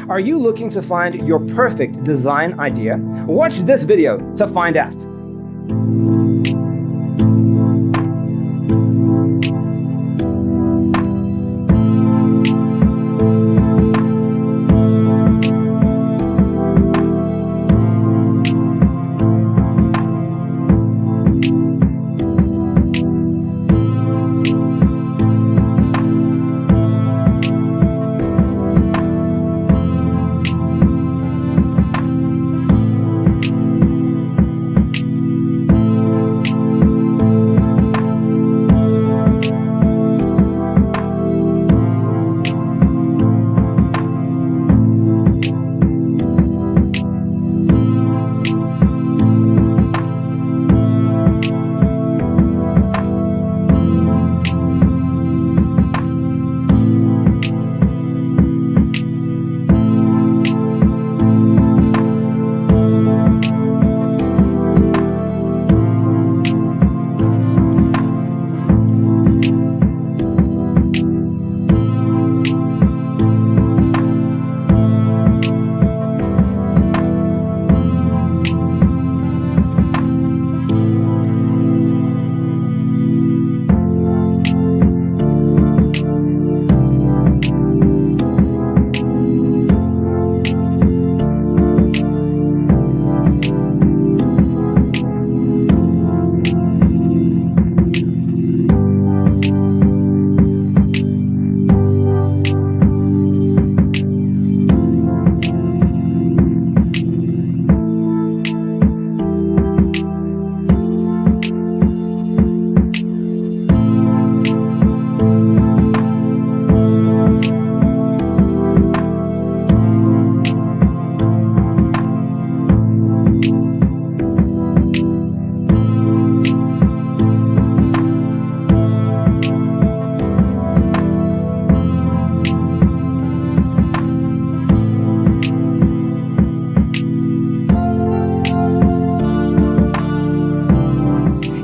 Are you looking to find your perfect design idea? Watch this video to find out.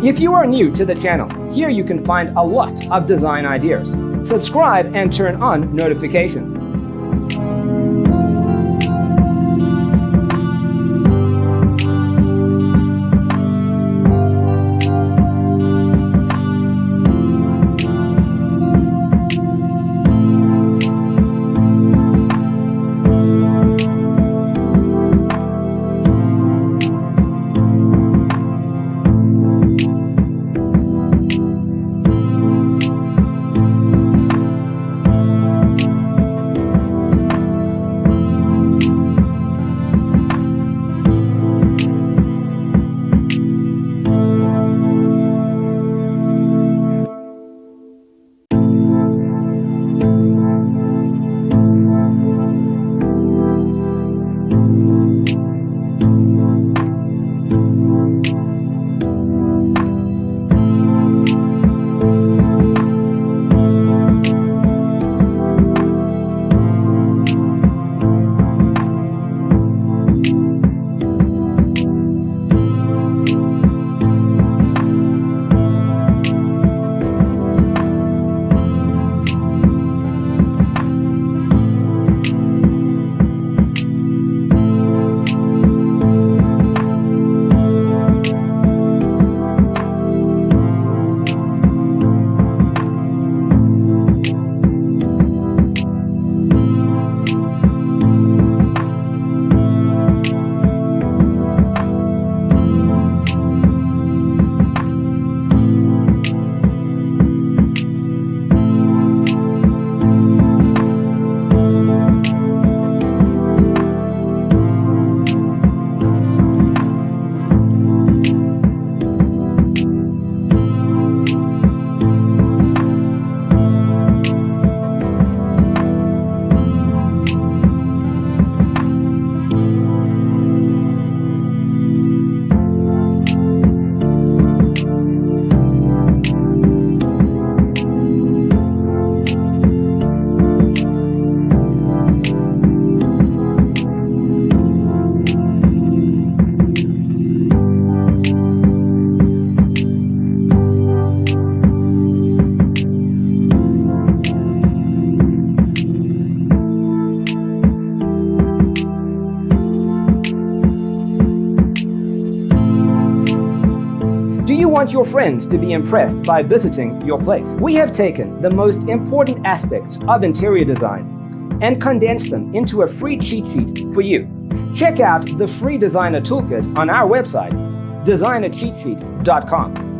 If you are new to the channel, here you can find a lot of design ideas. Subscribe and turn on notifications. want your friends to be impressed by visiting your place. We have taken the most important aspects of interior design and condensed them into a free cheat sheet for you. Check out the free designer toolkit on our website, designercheatsheet.com.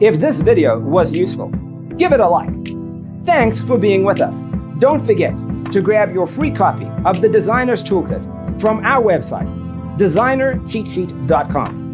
If this video was useful, give it a like. Thanks for being with us. Don't forget to grab your free copy of the Designer's Toolkit from our website, designercheatsheet.com.